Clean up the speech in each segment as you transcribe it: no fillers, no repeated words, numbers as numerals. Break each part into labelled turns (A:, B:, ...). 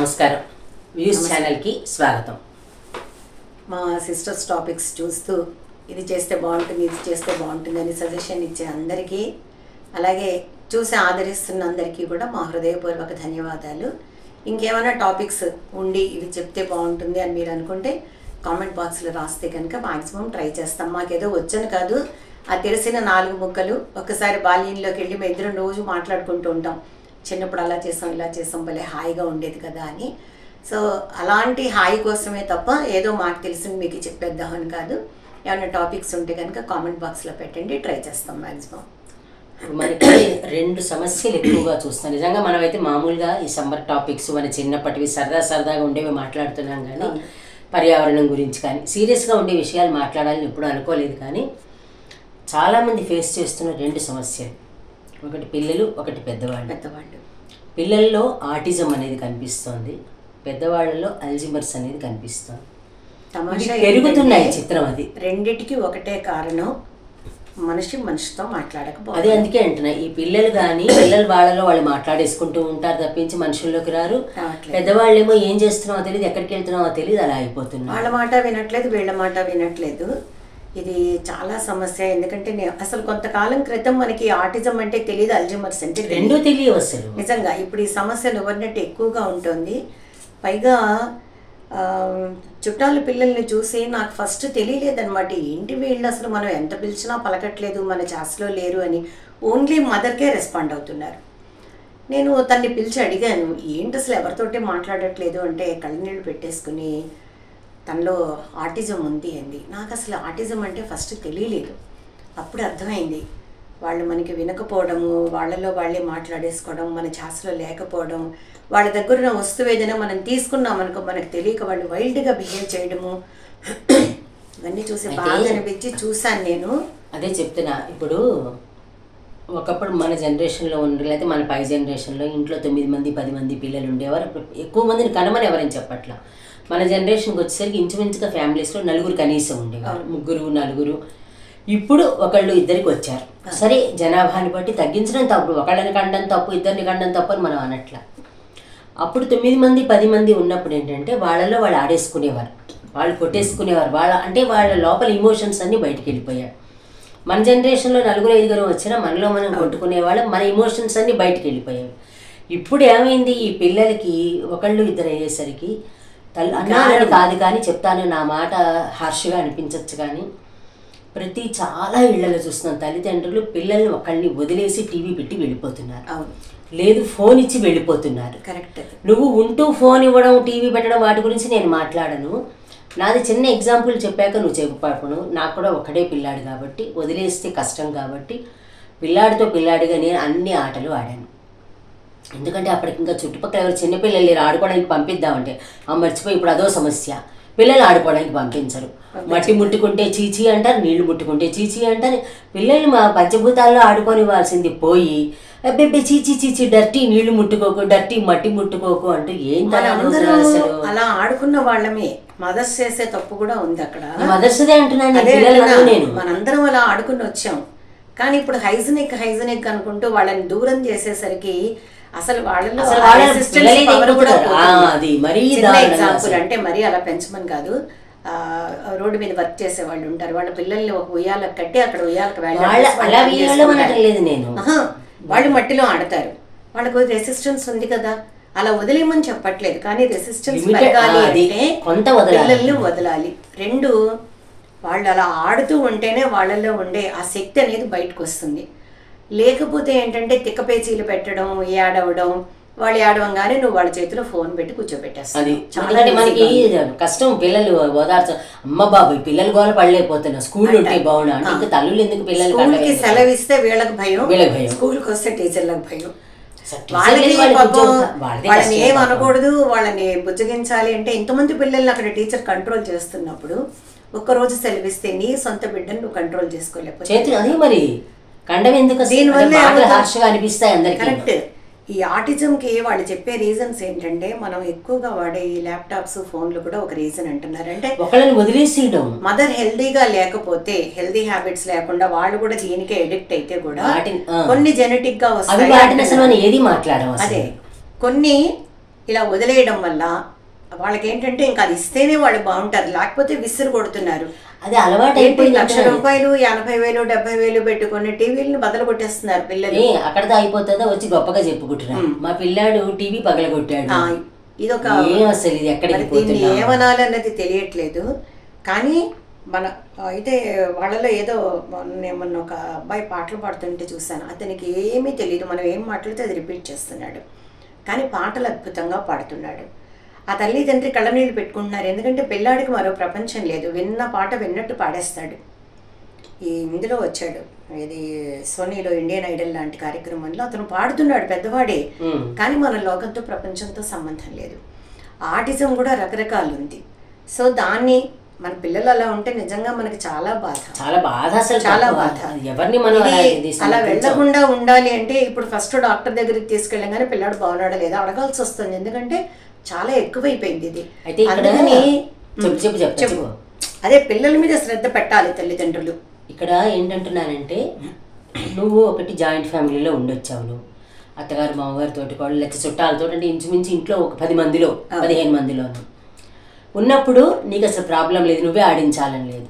A: నమస్కారం. వ్యూస్ ఛానల్కి స్వాగతం.
B: మా సిస్టర్స్ టాపిక్స్ చూస్తూ ఇది చేస్తే బాగుంటుంది, ఇది చేస్తే బాగుంటుంది అని సజెషన్ ఇచ్చే అందరికీ, అలాగే చూసి ఆదరిస్తున్న అందరికీ కూడా మా హృదయపూర్వక ధన్యవాదాలు. ఇంకేమైనా టాపిక్స్ ఉండి ఇవి చెప్తే బాగుంటుంది అని మీరు అనుకుంటే కామెంట్ బాక్స్లో రాస్తే కనుక మ్యాక్సిమం ట్రై చేస్తాం. మాకేదో వచ్చని కాదు, ఆ తెలిసిన 4 ముక్కలు. ఒకసారి బాల్యంలోకి వెళ్ళి మేము ఇద్దరం రోజు మాట్లాడుకుంటూ ఉంటాం, చిన్నప్పుడు అలా చేసాం ఇలా చేసాం భలే హాయిగా ఉండేది కదా అని. సో అలాంటి హాయి కోసమే తప్ప ఏదో మాకు తెలిసింది మీకు చెప్పేద్దామని కాదు. ఏమైనా టాపిక్స్ ఉంటే కనుక కామెంట్ బాక్స్లో పెట్టండి, ట్రై చేస్తాం మ్యాక్సిమం.
A: మనకి 2 సమస్యలు ఎక్కువగా చూస్తాం. నిజంగా మనమైతే మామూలుగా ఈ సమ్మర్ టాపిక్స్ మన చిన్నప్పటివి సరదాగా ఉండేవి మాట్లాడుతున్నాం, కానీ పర్యావరణం గురించి కానీ సీరియస్గా ఉండే విషయాలు మాట్లాడాలని ఎప్పుడు అనుకోలేదు. కానీ చాలామంది ఫేస్ చేస్తున్న 2 సమస్యలు, ఒకటి పిల్లలు, ఒకటి పెద్దవాళ్ళు. పిల్లల్లో ఆటిజం అనేది కనిపిస్తోంది, పెద్దవాళ్ళలో అల్జీమర్స్ అనేది కనిపిస్తుంది. పెరుగుతున్నాయి చిత్రం. అది
B: రెండిటికి ఒకటే కారణం, మనిషితో మాట్లాడకపోతే.
A: అదే అందుకే అంటున్నా, ఈ పిల్లలు కానీ పిల్లలు వాళ్ళలో వాళ్ళు మాట్లాడేసుకుంటూ ఉంటారు తప్పించి మనుషుల్లోకి రారు. పెద్దవాళ్ళేమో ఏం చేస్తున్నామో తెలియదు, ఎక్కడికి వెళ్తున్నామో తెలియదు, అలా అయిపోతున్నారు.
B: వాళ్ళ మాట వినట్లేదు, వీళ్ళ మాట వినట్లేదు. ఇది చాలా సమస్య. ఎందుకంటే అసలు కొంతకాలం క్రితం మనకి ఆటిజం అంటే తెలియదు, అల్జీమర్స్ అంటే
A: రెండూ తెలియవు అసలు.
B: నిజంగా ఇప్పుడు ఈ సమస్యలు ఎవరినట్టు ఎక్కువగా ఉంటుంది. పైగా చుట్టాల పిల్లల్ని చూసి నాకు ఫస్ట్ తెలియలేదన్నమాట, ఏంటి వీళ్ళు అసలు మనం ఎంత పిలిచినా పలకట్లేదు, మన ఛాస్లో లేరు అని. ఓన్లీ మదర్కే రెస్పాండ్ అవుతున్నారు. నేను తన్ని పిలిచి అడిగాను, ఏంటి అసలు ఎవరితోటే మాట్లాడట్లేదు అంటే కళ్ళనీళ్ళు పెట్టేసుకుని తనలో ఆటిజం ఉంది అంది. నాకు అసలు ఆటిజం అంటే ఫస్ట్ తెలియలేదు. అప్పుడు అర్థమైంది, వాళ్ళు మనకి వినకపోవడము, వాళ్ళలో వాళ్ళే మాట్లాడేసుకోవడం, మన ఛాస్లో లేకపోవడం, వాళ్ళ దగ్గర ఉన్న వస్తువు ఏదైనా మనం తీసుకున్నాం అనుకో మనకు తెలియక వాళ్ళు వైల్డ్గా బిహేవ్ చేయడము, ఇవన్నీ చూసి బాగా అనిపించి చూశాను నేను.
A: అదే చెప్తున్నా, ఇప్పుడు ఒకప్పుడు మన జనరేషన్లో ఉండే, లేకపోతే మన పై జనరేషన్లో ఇంట్లో 9 మంది 10 మంది పిల్లలు ఉండేవారు. ఎక్కువ మందిని కనమని ఎవరని చెప్పట్లా. మన జనరేషన్కి వచ్చేసరికి ఇంచుమించుగా ఫ్యామిలీస్లో 4 కనీసం ఉండేవారు, 3 4. ఇప్పుడు 1 2 వచ్చారు. సరే, జనాభాని బట్టి తగ్గించడం తప్పు, ఒకళ్ళని కండం తప్పు, ఇద్దరిని కండం తప్పు అని మనం అనట్లా. అప్పుడు 9 మంది 10 మంది ఉన్నప్పుడు ఏంటంటే వాళ్ళలో వాళ్ళు ఆడేసుకునేవారు, వాళ్ళు కొట్టేసుకునేవారు, వాళ్ళ లోపల ఇమోషన్స్ అన్నీ బయటికి వెళ్ళిపోయాయి. మన జనరేషన్లో 4 5 వచ్చినా మనలో మనం కొట్టుకునేవాళ్ళం, మన ఇమోషన్స్ అన్నీ బయటికి వెళ్ళిపోయాయి. ఇప్పుడు ఏమైంది, ఈ పిల్లలకి 1 2 అయ్యేసరికి అన్నాలని కాదు కానీ చెప్తాను, నా మాట హార్ష్గా అనిపించవచ్చు కానీ చాలా ఇళ్లలో చూస్తున్నాం, తల్లిదండ్రులు పిల్లల్ని ఒకళ్ళని వదిలేసి టీవీ పెట్టి వెళ్ళిపోతున్నారు, లేదు ఫోన్ ఇచ్చి వెళ్ళిపోతున్నారు.
B: కరెక్ట్.
A: నువ్వు ఉంటూ ఫోన్ ఇవ్వడం, టీవీ పెట్టడం, వాటి గురించి నేను మాట్లాడను. నాది చిన్న ఎగ్జాంపుల్ చెప్పాక నువ్వు చెప్పను. నాకు కూడా ఒకడే పిల్లాడు కాబట్టి వదిలేస్తే కష్టం కాబట్టి పిల్లాడిగా నేను అన్ని ఆటలు ఆడాను. ఎందుకంటే అప్పటికి ఇంకా చుట్టుపక్కల ఎవరు చిన్నపిల్లలు లేరు ఆడుకోవడానికి పంపిద్దామంటే మర్చిపోయి ఇప్పుడు అదో సమస్య, పిల్లలు ఆడుకోవడానికి పంపించరు. మట్టి ముట్టుకుంటే చీచీ అంటారు, నీళ్లు ముట్టుకుంటే చీచీ అంటారు. పిల్లలు మా పంచభూతాల్లో ఆడుకోనివ్వాల్సింది పోయి అబ్బే చీచీ డర్టీ, నీళ్లు ముట్టుకోకు, డర్టీ మట్టి ముట్టుకోకు అంటూ ఏం అసలు.
B: అలా ఆడుకున్న వాళ్ళమే మదర్స్ చేసే తప్పు కూడా ఉంది అక్కడ.
A: మదర్స్దే అంటున్నాను నేను.
B: మనందరం అలా ఆడుకుని వచ్చాం, కానీ ఇప్పుడు హైజనిక్ అనుకుంటూ వాళ్ళని దూరం చేసేసరికి అసలు వాళ్ళలో ఎగ్జాంపుల్ అంటే మరీ అలా పెంచమని కాదు, రోడ్డు మీద వర్క్ చేసే వాళ్ళు ఉంటారు, వాళ్ళ పిల్లల్ని ఒక ఉయ్యాలకు కట్టి అక్కడ ఉయ్యాలకు వాళ్ళు మట్టిలో ఆడతారు. వాళ్ళకు రెసిస్టెన్స్ ఉంది కదా, అలా వదిలేమని చెప్పట్లేదు, కానీ రెసిస్టెన్స్ పెరగాలి అంటే పిల్లల్ని వదలాలి. 2 వాళ్ళు అలా ఆడుతూ ఉంటేనే వాళ్ళల్లో ఉండే ఆ శక్తి అనేది బయటకు వస్తుంది. లేకపోతే ఏంటంటే తిక్కపేచీలు పెట్టడం, ఏడవడం, వాళ్ళు ఏడవంగానే నువ్వు వాళ్ళ చేతిలో ఫోన్ పెట్టి కూర్చోబెట్టేస్తావు.
A: మనకి కష్టం పిల్లలు ఓదార్చ. అమ్మ బాబు పిల్లలు గోల పడలేకపోతున్నా, స్కూల్ ఉంటే బాగున్నా అంటే ఇంకా తల్లులు ఎందుకు పిల్లలు
B: స్కూల్కి సెలవు ఇస్తే వీళ్ళకి భయం, స్కూల్కి వస్తే టీచర్లకు భయం. వాళ్ళని ఏమనకూడదు, వాళ్ళని బుజ్జగించాలి అంటే ఇంతమంది పిల్లల్ని అక్కడ టీచర్ కంట్రోల్ చేస్తున్నప్పుడు ఒక్కరోజు సెలవిస్తే నీ సొంత బిడ్డను నువ్వు కంట్రోల్ చేసుకోలేకపోతే
A: అది మరి కండం ఎందుకు, దీనివల్ల హార్ష్గా అనిపిస్తాయి అందరికీ.
B: కరెక్ట్. ఈ ఆటిజంకి వాళ్ళు చెప్పే రీజన్స్ ఏంటంటే మనం ఎక్కువగా వాడే ఈ ల్యాప్టాప్స్ ఫోన్లు కూడా ఒక రీజన్ అంటున్నారు. అంటే
A: ఒకళ్ళని వదిలేసేయడం,
B: మదర్ హెల్దీగా లేకపోతే, హెల్దీ హ్యాబిట్స్ లేకుండా వాళ్ళు కూడా దీనికే ఎడిక్ట్ అయితే కూడా కొన్ని జెనెటిక్ గా వస్తాయి.
A: అదే కొన్ని
B: ఇలా వదిలేయడం వల్ల వాళ్ళకి ఏంటంటే ఇంకా అది ఇస్తేనే వాళ్ళు బాగుంటారు, లేకపోతే విసురు కొడుతున్నారు.
A: అది అలవాటు
B: ఏంటి ₹1,00,000 ₹50,000 ₹70,000 పెట్టుకుని టీవీలను బదలు కొట్టేస్తున్నారు పిల్లలు.
A: అక్కడతో అయిపోతుందా వచ్చి గొప్పగా చెప్పుకుంటున్నారు మా పిల్లాడు టీవీ పగలగొట్టాడు.
B: ఇదొక
A: అసలు ఇది ఎక్కడికి
B: దీన్ని ఏమనాలన్నది తెలియట్లేదు. కానీ మన అయితే వాళ్ళలో ఏదో మొన్న ఒక అబ్బాయి పాటలు పాడుతుంటే చూశాను. అతనికి ఏమీ తెలియదు, మనం ఏం మాట్లాడితే అది రిపీట్ చేస్తున్నాడు, కానీ పాటలు అద్భుతంగా పాడుతున్నాడు. ఆ తల్లిదండ్రి కళ్ళనీళ్ళు పెట్టుకుంటున్నారు, ఎందుకంటే పిల్లాడికి మరో ప్రపంచం లేదు, విన్న పాట విన్నట్టు పాడేస్తాడు. ఇందులో వచ్చాడు, ఇది సోనీలో ఇండియన్ ఐడల్ లాంటి కార్యక్రమంలో అతను పాడుతున్నాడు, పెద్దవాడే, కానీ మన లోకంతో ప్రపంచంతో సంబంధం లేదు. ఆటిజం కూడా రకరకాలు ఉంది. సో దాన్ని మన పిల్లలు అలా ఉంటే నిజంగా మనకి చాలా బాధ,
A: అసలు
B: చాలా బాధ.
A: ఎవరిని మనం
B: అలా వెళ్లకుండా ఉండాలి అంటే ఇప్పుడు ఫస్ట్ డాక్టర్ దగ్గరికి తీసుకెళ్ళగానే పిల్లాడు బాగున్నాడా లేదా అడగాల్సి వస్తుంది, ఎందుకంటే చాలా ఎక్కువైపోయింది ఇది. అందుకని
A: చెప్పు
B: అదే పిల్లల మీద శ్రద్ధ పెట్టాలి తల్లిదండ్రులు.
A: ఇక్కడ ఏంటంటున్నానంటే నువ్వు ఒకటి జాయింట్ ఫ్యామిలీలో ఉండొచ్చావు, నువ్వు అత్తగారు మామగారు తోటి కూడా లేకపోతే చుట్టాలతో, అంటే ఇంచుమించు ఇంట్లో ఒక 10 మందిలో 15 మందిలోను ఉన్నప్పుడు నీకు అసలు ప్రాబ్లం లేదు, నువ్వే ఆడించాలని లేదు,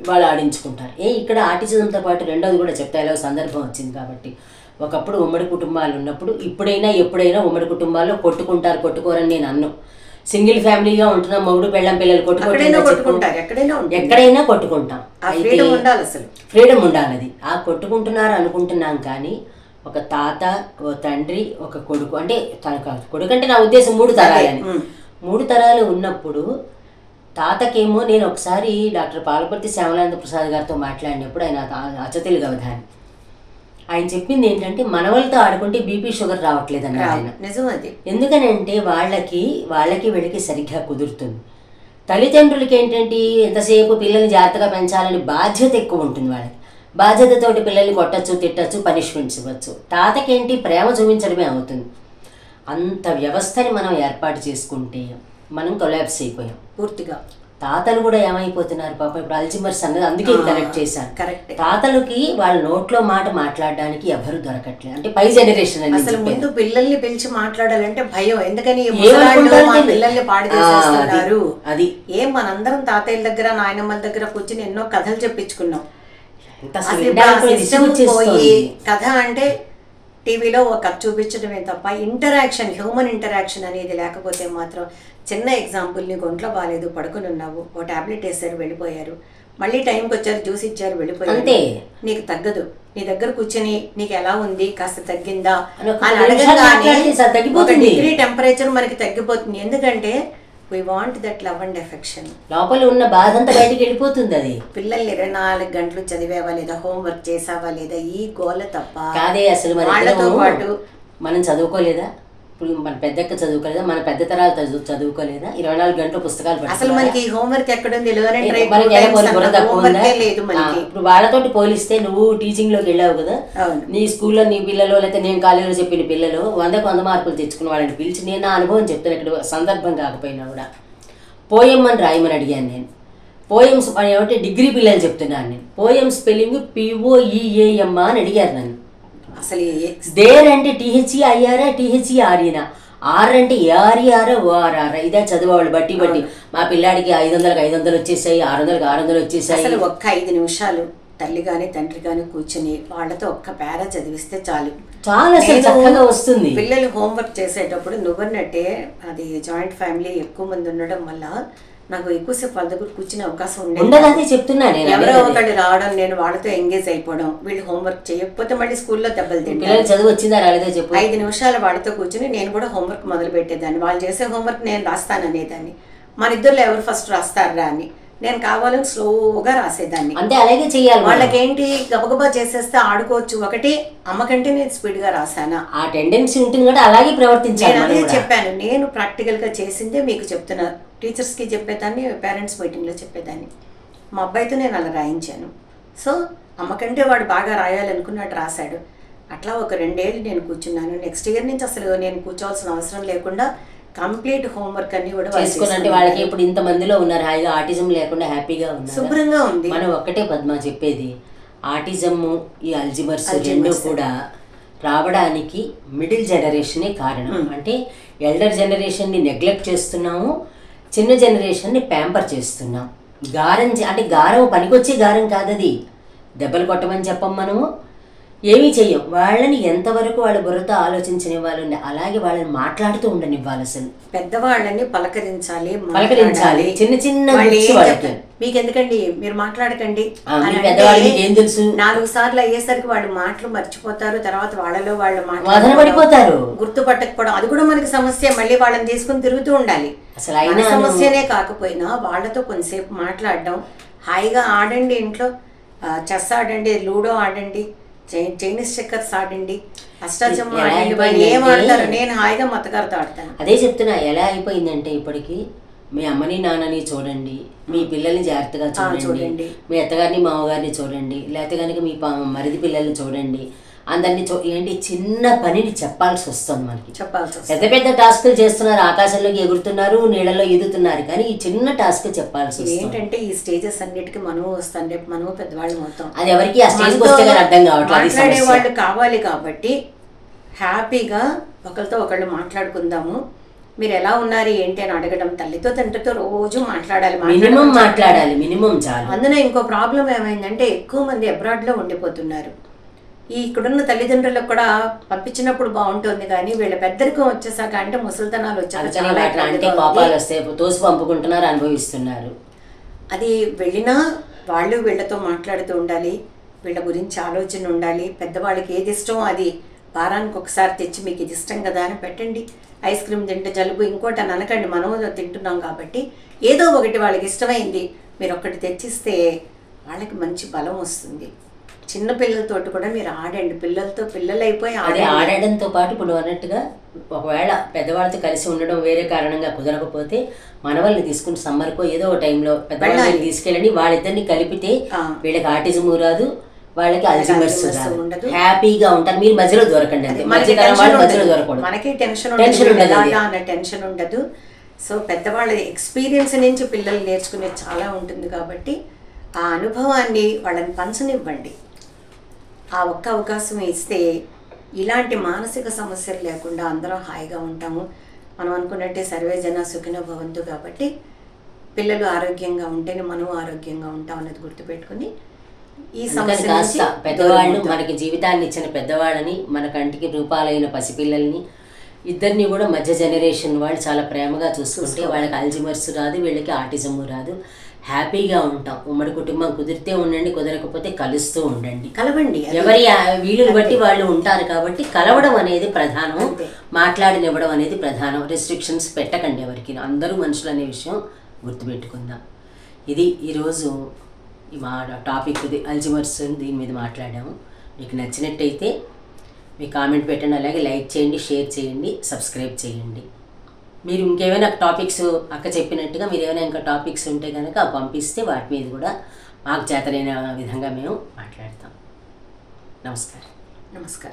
A: వాళ్ళు ఆడించుకుంటారు. ఇక్కడ ఆటిజంతో పాటు రెండోది కూడా చెప్తా, ఇలా సందర్భం వచ్చింది కాబట్టి. ఒకప్పుడు ఉమ్మడి కుటుంబాలు ఉన్నప్పుడు, ఇప్పుడైనా ఎప్పుడైనా ఉమ్మడి కుటుంబాల్లో కొట్టుకోరని నేను అన్ను. సింగిల్ ఫ్యామిలీగా ఉంటున్నాం, మొగుడు పెళ్ళం పిల్లలు ఎక్కడైనా కొట్టుకుంటాం, ఫ్రీడమ్ ఉండాలి. అది కొట్టుకుంటున్నారు అనుకుంటున్నాం, కానీ ఒక తాత, ఓ తండ్రి, ఒక కొడుకు, అంటే కొడుకు అంటే నా ఉద్దేశం 3 తరాలని, 3 తరాలు ఉన్నప్పుడు తాతకేమో నేను ఒకసారి డాక్టర్ పాలపర్తి శ్యామలానంద ప్రసాద్ గారితో మాట్లాడినప్పుడు, ఆయన అచ్చతెలుగు అవధాని, ఆయన చెప్పింది ఏంటంటే మనవలతో ఆడుకుంటే బీపీ షుగర్ రావట్లేదు అన్నారు ఆయన.
B: నిజం అది.
A: ఎందుకనంటే వాళ్ళకి వీళ్ళకి సరిగ్గా కుదురుతుంది. తల్లిదండ్రులకి ఏంటంటే ఎంతసేపు పిల్లల్ని జాగ్రత్తగా పెంచాలని బాధ్యత ఎక్కువ ఉంటుంది వాళ్ళకి. బాధ్యతతోటి పిల్లల్ని కొట్టచ్చు, తిట్టచ్చు, పనిష్మెంట్స్ ఇవ్వచ్చు. తాతకేంటి ప్రేమ చూపించడమే అవుతుంది. అంత వ్యవస్థని మనం ఏర్పాటు చేసుకుంటే మనం కొలాప్స్ అయిపోయాం పూర్తిగా. తాతలు కూడా ఏమైపోతున్నారు పాపం, ఇప్పుడు అల్జిమర్స్ అన్నది అందుకే కరెక్ట్ చేశాను. తాతలకి వాళ్ళ నోట్లో మాట మాట్లాడడానికి ఎవరు దొరకట్లేదు, అంటే పై జనరేషన్ అని.
B: అసలు ముందు పిల్లల్ని పిలిచి మాట్లాడాలంటే భయం, ఎందుకని పిల్లల్ని పాడు చేసేస్తున్నారు. అది మనందరం తాతయ్యల దగ్గర నాయనమ్మల దగ్గర కూర్చుని ఎన్నో కథలు చెప్పించుకున్నాం. కథ అంటే టీవీలో ఒక చూపించడమే తప్ప ఇంటరాక్షన్, హ్యూమన్ ఇంటరాక్షన్ అనేది లేకపోతే మాత్రం, చిన్న ఎగ్జాంపుల్, నీకు ఒంట్లో బాగాలేదు, పడుకుని ఉన్నావు, ఓ టాబ్లెట్ వేసారు వెళ్ళిపోయారు, మళ్ళీ టైంకి వచ్చారు జ్యూస్ ఇచ్చారు వెళ్ళిపోయారు, నీకు తగ్గదు. నీ దగ్గర కూర్చొని నీకు ఎలా ఉంది, కాస్త తగ్గిందా అని అడగగానే ఒక డిగ్రీ టెంపరేచర్ మనకి తగ్గిపోతుంది. ఎందుకంటే we want that love and affection.
A: లోపల ఉన్న బాధ అంతా బయటికి వెళ్ళిపోతుంది. అది
B: పిల్లల్ని 24 గంటలు చదివేవా లేదా, హోంవర్క్ చేసావా లేదా, ఈ గోల తప్ప
A: కాదే. అసలు వాళ్ళతో పాటు మనం చదువుకోలేదా? ఇప్పుడు మన పెద్దక్క చదువుకోలేదా? మన పెద్ద తరాలు చదువుకోలేదా? 24 గంటలు పుస్తకాలు
B: అసలు మనకి హోంవర్క్ ఎక్కడుంది?
A: ఇప్పుడు వాళ్ళతోటి పోలిస్తే నువ్వు టీచింగ్ లోకి వెళ్ళావు కదా, నీ స్కూల్లో నీ పిల్లలు లేకపోతే నేను కాలేజీలో చెప్పిన పిల్లలు 100 మార్కులు తెచ్చుకున్న వాళ్ళని పిలిచి నేను నా అనుభవం చెప్తాను. ఇక్కడ సందర్భం కాకపోయినా కూడా పోయం అని రాయమని అడిగాను నేను. పోయమ్స్ ఏమంటే డిగ్రీ పిల్లలు చెప్తున్నాను నేను. పోయం స్పెల్లింగ్ POEAM అని అడిగారు నన్ను.
B: అసలు
A: దేర్ అంటే THEIR THEREనా, ఆర్ అంటే ARER ORR. ఇదే చదివేవాళ్ళు బట్టి మా పిల్లాడికి 500కి 500 వచ్చేసాయి, 600కి 600 వచ్చేసాయి.
B: అసలు ఒక్క 5 నిమిషాలు తల్లి కానీ తండ్రి కానీ కూర్చొని వాళ్ళతో ఒక్క పేరా చదివిస్తే చాలు,
A: చాలా చక్కగా వస్తుంది.
B: పిల్లలు హోంవర్క్ చేసేటప్పుడు నువ్వన్నట్టే అది జాయింట్ ఫ్యామిలీ ఎక్కువ మంది ఉండడం వల్ల నాకు ఎక్కువసేపు వాళ్ళ దగ్గర కూర్చునే అవకాశం ఉండేది.
A: చెప్తున్నాను,
B: ఎవరో ఒకళ్ళు రావడం, నేను వాళ్ళతో ఎంగేజ్ అయిపోవడం, వీళ్ళు హోంవర్క్ చేయకపోతే మళ్ళీ స్కూల్లో దెబ్బలు తింటారు.
A: చదువు వచ్చిందా రాలేదో చెప్పు.
B: 5 నిమిషాలు వాళ్ళతో కూర్చుని నేను కూడా హోంవర్క్ మొదలు పెట్టేదాన్ని. వాళ్ళు చేసే హోంవర్క్ నేను రాస్తాననేదాన్ని. మన ఇద్దరులో ఎవరు ఫస్ట్ రాస్తారా అని నేను కావాలని స్లోగా రాసేదాన్ని.
A: అంటే అలాగే చెయ్యాలి.
B: వాళ్ళకేంటి గబగబా చేసేస్తే ఆడుకోవచ్చు. ఒకటి అమ్మకంటే నేను స్పీడ్ గా రాసానా,
A: ఆ టెండెన్సీ ఉంటుంది కదా, అలాగే ప్రవర్తించాలి.
B: అదే చెప్పాను, నేను ప్రాక్టికల్ గా చేసిందే మీకు చెప్తున్నా. టీచర్స్ కి చెప్పేదాన్ని, పేరెంట్స్ మీటింగ్ లో చెప్పేదాన్ని. మా అబ్బాయితో నేను అలా రాయించాను. సో అమ్మకంటే వాడు బాగా రాయాలనుకున్నట్టు రాశాడు. అట్లా ఒక 2 ఏళ్ళు నేను కూర్చున్నాను. నెక్స్ట్ ఇయర్ నుంచి అసలు నేను కూర్చోవాల్సిన అవసరం లేకుండా కంప్లీట్ హోంవర్క్ అన్ని కూడా
A: చేసుకున్నట్టు వాళ్ళకి ఇప్పుడు ఇంత మందిలో ఉన్నారు, హాయిగా ఆటిజం లేకుండా హ్యాపీగా ఉన్నారు,
B: శుభ్రంగా ఉంది.
A: మనం ఒక్కటే పద్మ చెప్పేది, ఆటిజం ఈ అల్జిమర్స్ రెండు కూడా రావడానికి మిడిల్ జనరేషనే కారణం. అంటే ఎల్డర్ జనరేషన్ని నెగ్లెక్ట్ చేస్తున్నాము, చిన్న జనరేషన్ని ప్యాంపర్ చేస్తున్నాం. గారం అంటే గారం పనికొచ్చే గారం కాదది. దెబ్బలు కొట్టమని చెప్పం, మనము ఏమీ చెయ్యం. వాళ్ళని ఎంతవరకు వాళ్ళ బుర్రతో ఆలోచించనివ్వాలి, అలాగే వాళ్ళని మాట్లాడుతూ ఉండనివ్వాలి. అసలు
B: పెద్దవాళ్ళని పలకరించాలి.
A: చిన్న చిన్న
B: మీకు ఎందుకండి, మీరు మాట్లాడకండి,
A: ఏం తెలుసు.
B: 4 సార్లు అయ్యేసరికి వాళ్ళు మాటలు మర్చిపోతారు. తర్వాత వాళ్ళలో వాళ్ళు
A: పడిపోతారు,
B: గుర్తుపట్టకపోవడం, అది కూడా మనకి సమస్య. మళ్ళీ వాళ్ళని తీసుకుని తిరుగుతూ ఉండాలి.
A: అసలు
B: అయినా సమస్యనే కాకపోయినా వాళ్ళతో కొంతసేపు మాట్లాడడం, హాయిగా ఆడండి, ఇంట్లో చెస్ ఆడండి, లూడో ఆడండి, చైనీస్ చెక్కర్స్ ఆడండి, అష్టాచమ్మ ఆడండి. ఏం ఆడతారు? నేను హాయిగా మొత్తగారితో ఆడతాను.
A: అదే చెప్తున్నా. ఎలా అయిపోయిందంటే ఇప్పటికి మీ అమ్మని నాన్నని చూడండి, మీ పిల్లల్ని జాగ్రత్తగా చూడండి, మీ అత్తగారిని మామగారిని చూడండి, లేకపోతే కనుక మీ మరిది పిల్లల్ని చూడండి, అందరినీ ఏంటి చిన్న పనిని చెప్పాల్సి వస్తుంది మనకి. పెద్ద పెద్ద టాస్కులు చేస్తున్నారు, ఆకాశంలోకి ఎగురుతున్నారు, నీళ్ళలో ఎదుగుతున్నారు, కానీ ఈ చిన్న టాస్క్ చెప్పాల్సి వస్తుంది.
B: ఏంటంటే ఈ స్టేజెస్ అన్నిటికీ మనము వస్తాం, రేపు మనము పెద్దవాళ్ళు మొత్తం.
A: అది ఎవరికి ఆ స్టేజ్కి వస్తే అర్థం కావట్లేదు.
B: మాట్లాడేవాళ్ళు కావాలి కాబట్టి హ్యాపీగా ఒకరితో ఒకళ్ళు మాట్లాడుకుందాము. మీరు ఎలా ఉన్నారు ఏంటి అని అడగడం, తల్లితో తండ్రితో రోజు మాట్లాడాలి,
A: మినిమం చాలు.
B: అందులో ఇంకో ప్రాబ్లం ఏమైందంటే ఎక్కువ మంది అబ్రాడ్లో ఉండిపోతున్నారు. ఈ ఇక్కడున్న తల్లిదండ్రులకు కూడా పంపించినప్పుడు బాగుంటుంది, కానీ వీళ్ళ పెద్దరికం వచ్చేసాక అంటే ముసలితనాలు వచ్చాక
A: తోసి పంపుకుంటున్నారు, అనుభవిస్తున్నారు.
B: అది వెళ్ళినా వాళ్ళు వీళ్ళతో మాట్లాడుతూ ఉండాలి, వీళ్ళ గురించి ఆలోచన ఉండాలి. పెద్దవాళ్ళకి ఏది ఇష్టమో అది వారానికి ఒకసారి తెచ్చి మీకు ఇది ఇష్టం కదా అని పెట్టండి. ఐస్ క్రీమ్ తింటే జలుబు ఇంకోటి అని అనకండి, మనము తింటున్నాం కాబట్టి ఏదో ఒకటి వాళ్ళకి ఇష్టమైంది మీరు ఒక్కటి తెచ్చిస్తే వాళ్ళకి మంచి బలం వస్తుంది. చిన్న పిల్లలతోటి కూడా మీరు ఆడండి, పిల్లలతో పిల్లలు అయిపోయి
A: ఆడడంతో పాటు ఇప్పుడు అన్నట్టుగా ఒకవేళ పెద్దవాళ్ళతో కలిసి ఉండడం వేరే కారణంగా కుదరకపోతే మనవల్ని తీసుకుని సమ్మర్కో ఏదో ఒక టైంలో పెద్దవాళ్ళని తీసుకెళ్ళండి. వాళ్ళిద్దరిని కలిపితే వీళ్ళకి ఆటిజం రాదు, వాళ్ళకి అల్జీమర్స్ ఉండదు, హ్యాపీగా ఉంటారు. మీరు మధ్యలో దొరకండి,
B: మనకి టెన్షన్ ఉండదు. సో పెద్దవాళ్ళ ఎక్స్పీరియన్స్ నుంచి పిల్లలు నేర్చుకునేది చాలా ఉంటుంది కాబట్టి ఆ అనుభవాన్ని వాళ్ళని పంచనివ్వండి. ఆ ఒక్క అవకాశం ఇస్తే ఇలాంటి మానసిక సమస్యలు లేకుండా అందరం హాయిగా ఉంటాము. మనం అనుకున్నట్టే సర్వే జన సుఖినో భవంతు. కాబట్టి పిల్లలు ఆరోగ్యంగా ఉంటేనే మనం ఆరోగ్యంగా ఉంటాం అన్నది గుర్తుపెట్టుకుని ఈ సమస్య
A: పెద్దవాళ్ళు మనకి జీవితాన్ని ఇచ్చిన పెద్దవాళ్ళని, మన కంటికి రూపాలైన పసిపిల్లల్ని ఇద్దరిని కూడా మధ్య జనరేషన్ వాళ్ళు చాలా ప్రేమగా చూసుకుంటే వాళ్ళకి అల్జీమర్స్ రాదు, వీళ్ళకి ఆటిజం రాదు, హ్యాపీగా ఉంటాం. ఉమ్మడి కుటుంబం కుదిరితే ఉండండి, కుదరకపోతే కలుస్తూ ఉండండి,
B: కలవండి.
A: ఎవరి వీలుని బట్టి వాళ్ళు ఉంటారు కాబట్టి కలవడం అనేది ప్రధానం, మాట్లాడినివ్వడం అనేది ప్రధానం. రెస్ట్రిక్షన్స్ పెట్టకండి ఎవరికి, అందరూ మనుషులు అనే విషయం గుర్తుపెట్టుకుందాం. ఇది ఈరోజు మా టాపిక్, ఇది అల్జీమర్స్, దీని మీద మాట్లాడాము. మీకు నచ్చినట్టయితే మీ కామెంట్ పెట్టండి, అలాగే లైక్ చేయండి, షేర్ చేయండి, సబ్స్క్రైబ్ చేయండి. మీరు ఇంకేమైనా టాపిక్స్ అక్క చెప్పినట్టుగా మీరు ఏమైనా ఇంకా టాపిక్స్ ఉంటే కనుక పంపిస్తే వాటి మీద కూడా మాకు చేతనైన విధంగా మేము మాట్లాడతాం. నమస్కారం.